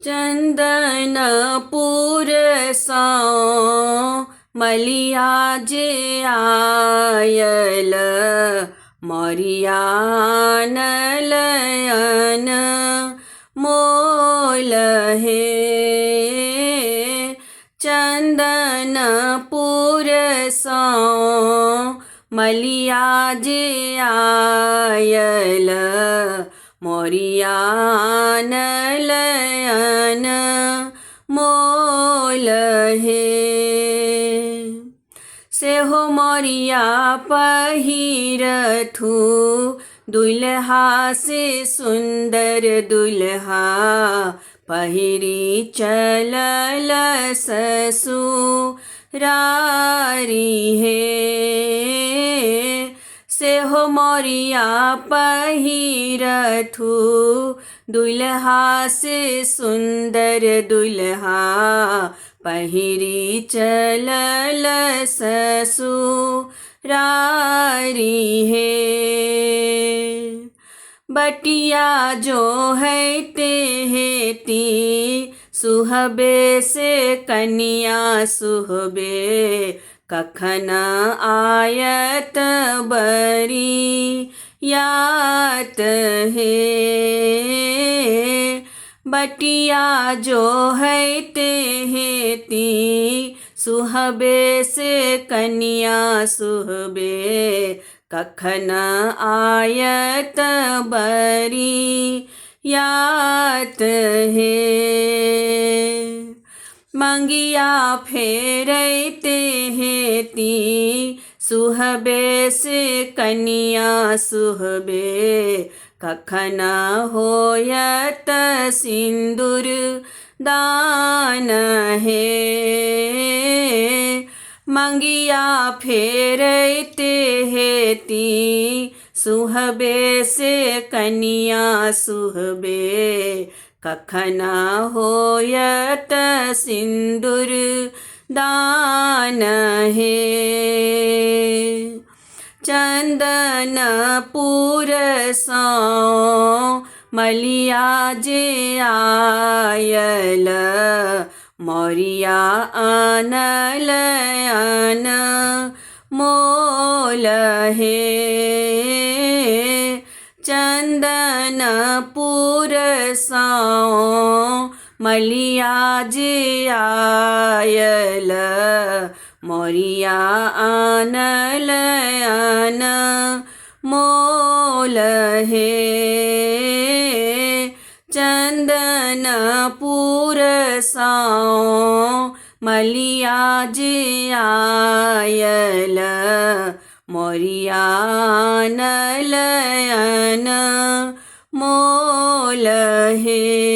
चंदनपुर सौ मलिया जे oil Marianne lion मोल हे। चंदनपुर सौ मलिया जे आयल मोरियान लयन मोल हे। सेहो मोरिया पहिरथु दुल्हा से सुंदर दुल्हा पहिरी चलल ससुरारी हे। सेहो मोरिया पहिरथु दुल्हा से सुंदर दुल्हा पहिरी चलल ससुरारी हे। बटिया जो है ते हेती सुहबे से कन्या सुहबे कखन आयत बरी यात हे। बटिया जो है ते हेती सुहबे से कन्या सुहबे कखन आयत बरी यात हे। मंगिया फेरते हेती सुहबे से कन्या सुहबे कखन होयत सिंदूर दान हे। मंगिया फेरते हेती सुहबे से कन्या सुहबे कखन होयत सिंदूर दान हे। चंदनपुर सौ मलिया जे आयल मोरिया आनलयन मोल हे। चंदनपुर सौ मलिया जे आयल मोरिया आनलयन मोल हे। चंदनपुर सौ मलिया जे आयल मोरिया आनलयन मोल हे।